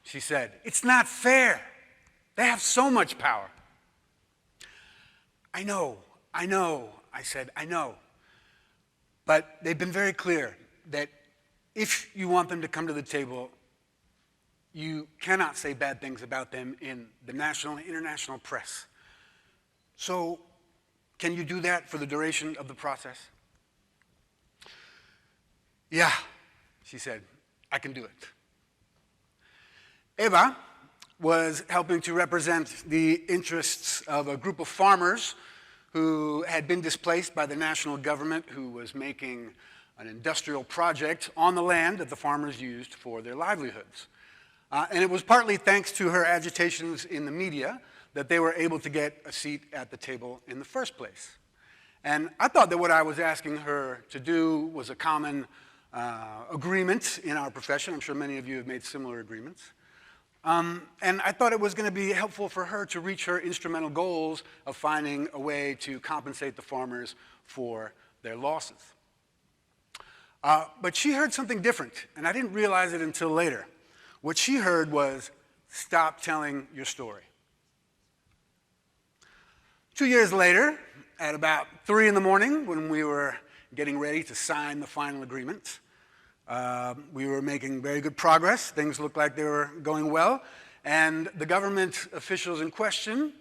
she said. It's not fair. They have so much power. I know, I said, I know. But they've been very clear that if you want them to come to the table, you cannot say bad things about them in the national and international press. So, can you do that for the duration of the process? Yeah, she said, I can do it. Eva was helping to represent the interests of a group of farmers who had been displaced by the national government, who was making an industrial project on the land that the farmers used for their livelihoods. And it was partly thanks to her agitations in the media that they were able to get a seat at the table in the first place. And I thought that what I was asking her to do was a common agreement in our profession. I'm sure many of you have made similar agreements. And I thought it was going to be helpful for her to reach her instrumental goals of finding a way to compensate the farmers for their losses. But she heard something different, and I didn't realize it until later. What she heard was, stop telling your story. 2 years later, at about 3 in the morning, when we were getting ready to sign the final agreement, we were making very good progress. Things looked like they were going well. And the government officials in question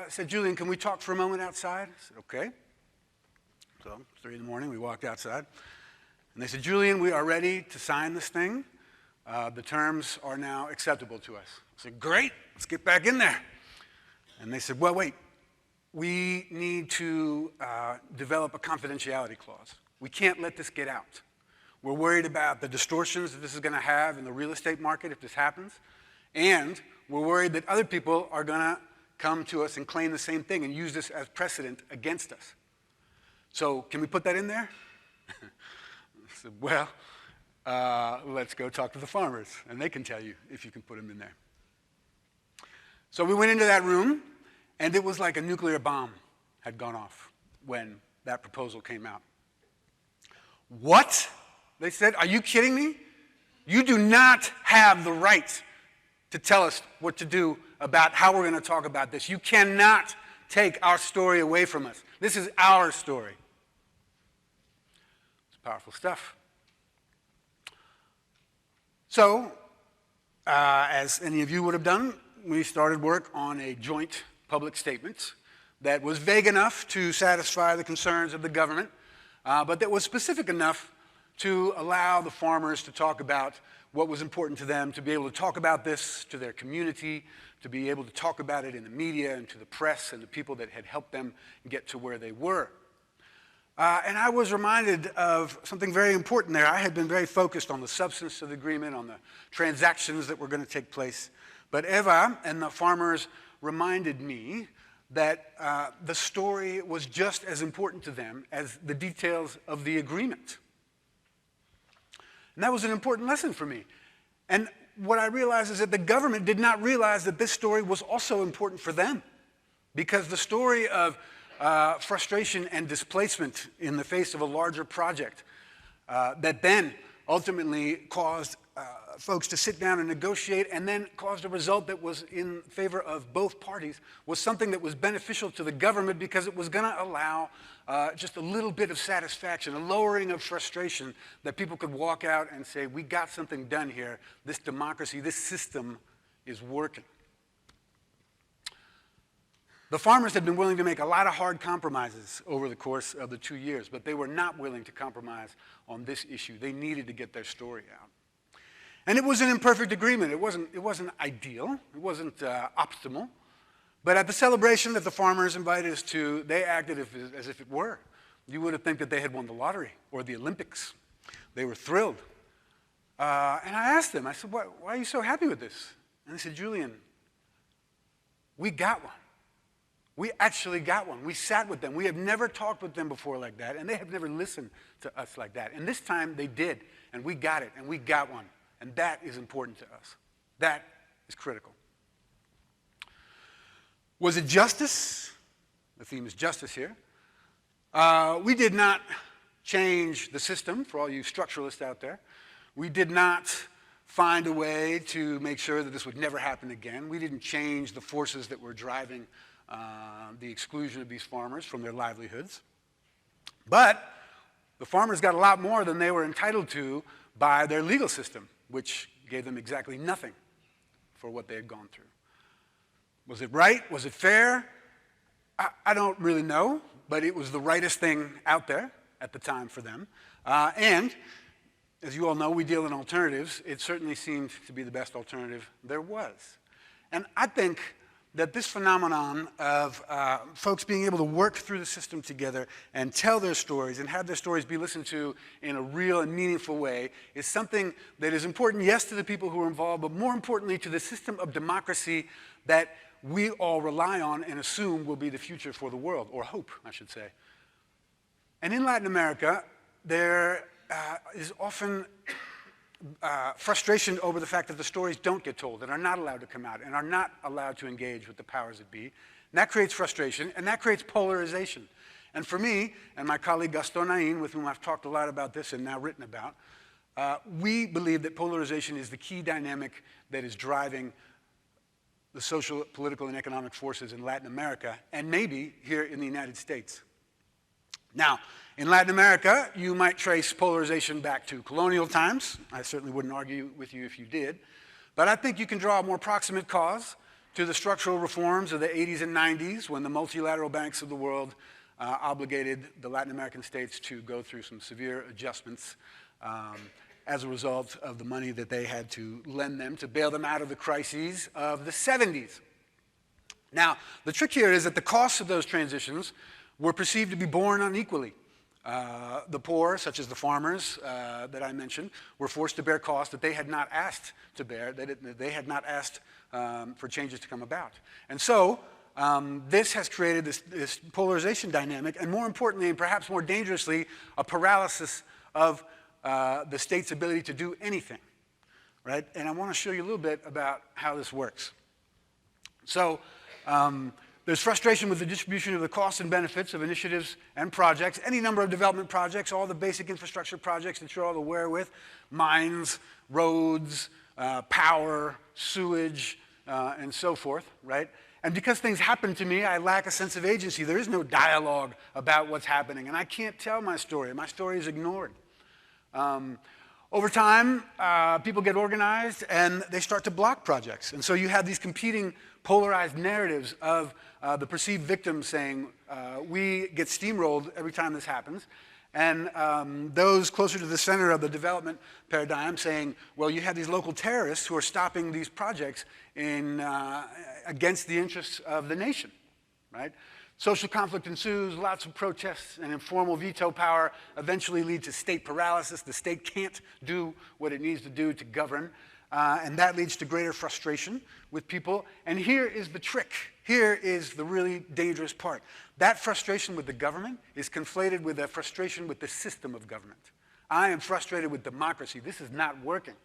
said, Julian, can we talk for a moment outside? I said, okay. So, 3 in the morning, we walked outside. And they said, Julian, we are ready to sign this thing. The terms are now acceptable to us. I said, great, let's get back in there. And they said, well, wait. We need to develop a confidentiality clause. We can't let this get out. We're worried about the distortions that this is going to have in the real estate market if this happens. And we're worried that other people are going to come to us and claim the same thing and use this as precedent against us. So can we put that in there? I said, well, let's go talk to the farmers, and they can tell you if you can put them in there. So we went into that room, and it was like a nuclear bomb had gone off when that proposal came out. What? They said, are you kidding me? You do not have the right to tell us what to do about how we're going to talk about this. You cannot take our story away from us. This is our story. It's powerful stuff. So, as any of you would have done, we started work on a joint public statement that was vague enough to satisfy the concerns of the government, but that was specific enough to allow the farmers to talk about what was important to them, to be able to talk about this to their community, to be able to talk about it in the media and to the press and the people that had helped them get to where they were. And I was reminded of something very important there. I had been very focused on the substance of the agreement, on the transactions that were going to take place. But Eva and the farmers reminded me that the story was just as important to them as the details of the agreement. And that was an important lesson for me. And what I realized is that the government did not realize that this story was also important for them, because the story of frustration and displacement in the face of a larger project that then ultimately caused folks to sit down and negotiate and then caused a result that was in favor of both parties was something that was beneficial to the government because it was going to allow just a little bit of satisfaction, a lowering of frustration that people could walk out and say, we got something done here. This democracy, this system is working. The farmers had been willing to make a lot of hard compromises over the course of the 2 years, but they were not willing to compromise on this issue. They needed to get their story out. And it was an imperfect agreement. It wasn't ideal. It wasn't optimal. But at the celebration that the farmers invited us to, they acted as if it were. You would have think that they had won the lottery or the Olympics. They were thrilled. And I asked them, I said, why are you so happy with this? And they said, Julian, we got one. We actually got one. We sat with them. We have never talked with them before like that, and they have never listened to us like that. And this time they did, and we got it, and we got one. And that is important to us. That is critical. Was it justice? The theme is justice here. We did not change the system, for all you structuralists out there. We did not find a way to make sure that this would never happen again. We didn't change the forces that were driving the exclusion of these farmers from their livelihoods. But the farmers got a lot more than they were entitled to by their legal system, which gave them exactly nothing for what they had gone through. Was it right? Was it fair? I don't really know, but it was the rightest thing out there at the time for them. And as you all know, we deal in alternatives. It certainly seemed to be the best alternative there was. And I think that this phenomenon of folks being able to work through the system together and tell their stories and have their stories be listened to in a real and meaningful way is something that is important, yes, to the people who are involved, but more importantly to the system of democracy that we all rely on and assume will be the future for the world, or hope, I should say. And in Latin America, there is often frustration over the fact that the stories don't get told and are not allowed to come out and are not allowed to engage with the powers that be. And that creates frustration, and that creates polarization. And for me, and my colleague Gaston Nain, with whom I've talked a lot about this and now written about, we believe that polarization is the key dynamic that is driving the social, political, and economic forces in Latin America, and maybe here in the United States. Now, in Latin America, you might trace polarization back to colonial times. I certainly wouldn't argue with you if you did. But I think you can draw a more proximate cause to the structural reforms of the 80s and 90s when the multilateral banks of the world obligated the Latin American states to go through some severe adjustments as a result of the money that they had to lend them to bail them out of the crises of the 70s. Now, the trick here is that the costs of those transitions were perceived to be borne unequally. The poor, such as the farmers that I mentioned, were forced to bear costs that they had not asked to bear, that they had not asked for changes to come about. And so this has created this polarization dynamic, and more importantly, and perhaps more dangerously, a paralysis of the state's ability to do anything, right? And I want to show you a little bit about how this works. So there's frustration with the distribution of the costs and benefits of initiatives and projects, any number of development projects, all the basic infrastructure projects that you're all aware with, mines, roads, power, sewage, and so forth, right? And because things happen to me, I lack a sense of agency. There is no dialogue about what's happening, and I can't tell my story. My story is ignored. Over time, people get organized and they start to block projects. And so you have these competing polarized narratives of the perceived victim saying, we get steamrolled every time this happens. And those closer to the center of the development paradigm saying, well, you have these local terrorists who are stopping these projects against the interests of the nation, right? Social conflict ensues, lots of protests and informal veto power eventually lead to state paralysis. The state can't do what it needs to do to govern, and that leads to greater frustration with people. And here is the trick. Here is the really dangerous part. That frustration with the government is conflated with a frustration with the system of government. I am frustrated with democracy. This is not working.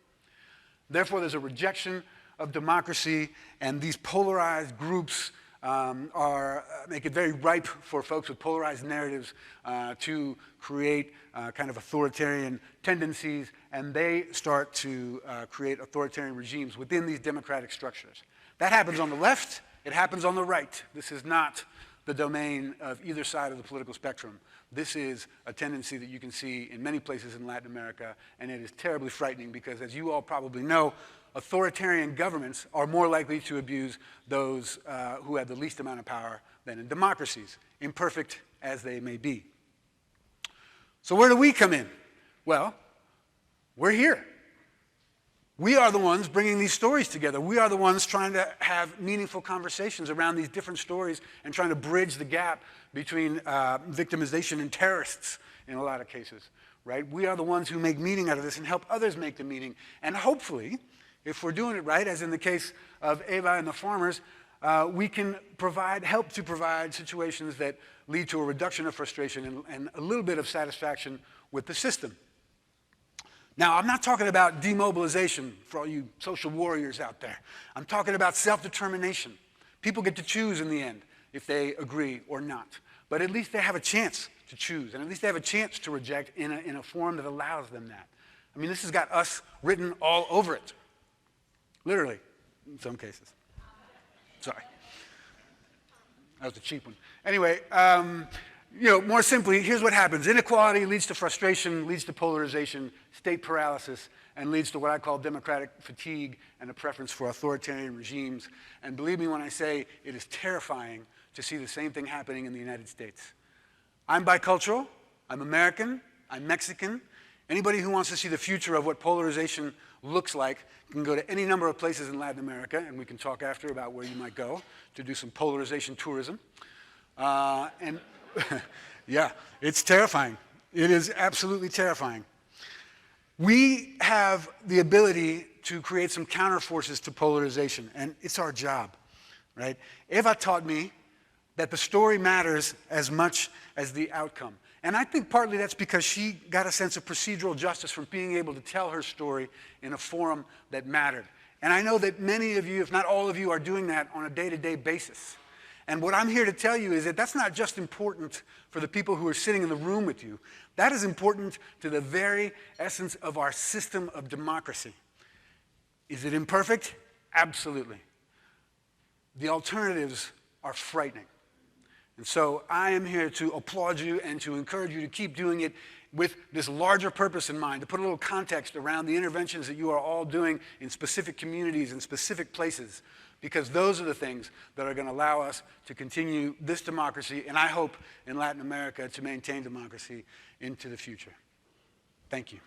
Therefore, there's a rejection of democracy, and these polarized groups make it very ripe for folks with polarized narratives to create kind of authoritarian tendencies, and they start to create authoritarian regimes within these democratic structures. That happens on the left, it happens on the right. This is not the domain of either side of the political spectrum. This is a tendency that you can see in many places in Latin America, and it is terribly frightening because, as you all probably know, authoritarian governments are more likely to abuse those who have the least amount of power than in democracies, imperfect as they may be. So where do we come in? Well, we're here. We are the ones bringing these stories together. We are the ones trying to have meaningful conversations around these different stories and trying to bridge the gap between victimization and terrorists in a lot of cases, right? We are the ones who make meaning out of this and help others make the meaning. And hopefully, if we're doing it right, as in the case of Eva and the farmers, we can help to provide situations that lead to a reduction of frustration and a little bit of satisfaction with the system. Now, I'm not talking about demobilization for all you social warriors out there. I'm talking about self-determination. People get to choose in the end if they agree or not. But at least they have a chance to choose, and at least they have a chance to reject in a form that allows them that. I mean, this has got us written all over it. Literally, in some cases. Sorry. That was a cheap one. Anyway, more simply, here's what happens. Inequality leads to frustration, leads to polarization, state paralysis, and leads to what I call democratic fatigue and a preference for authoritarian regimes. And believe me when I say it is terrifying to see the same thing happening in the United States. I'm bicultural, I'm American, I'm Mexican. Anybody who wants to see the future of what polarization looks like can go to any number of places in Latin America, and we can talk after about where you might go to do some polarization tourism. Yeah, it's terrifying. It is absolutely terrifying. We have the ability to create some counterforces to polarization, and it's our job, right? Eva taught me that the story matters as much as the outcome. And I think partly that's because she got a sense of procedural justice from being able to tell her story in a forum that mattered. And I know that many of you, if not all of you, are doing that on a day-to-day basis. And what I'm here to tell you is that that's not just important for the people who are sitting in the room with you. That is important to the very essence of our system of democracy. Is it imperfect? Absolutely. The alternatives are frightening. And so I am here to applaud you and to encourage you to keep doing it with this larger purpose in mind, to put a little context around the interventions that you are all doing in specific communities and specific places, because those are the things that are going to allow us to continue this democracy, and I hope in Latin America to maintain democracy into the future. Thank you.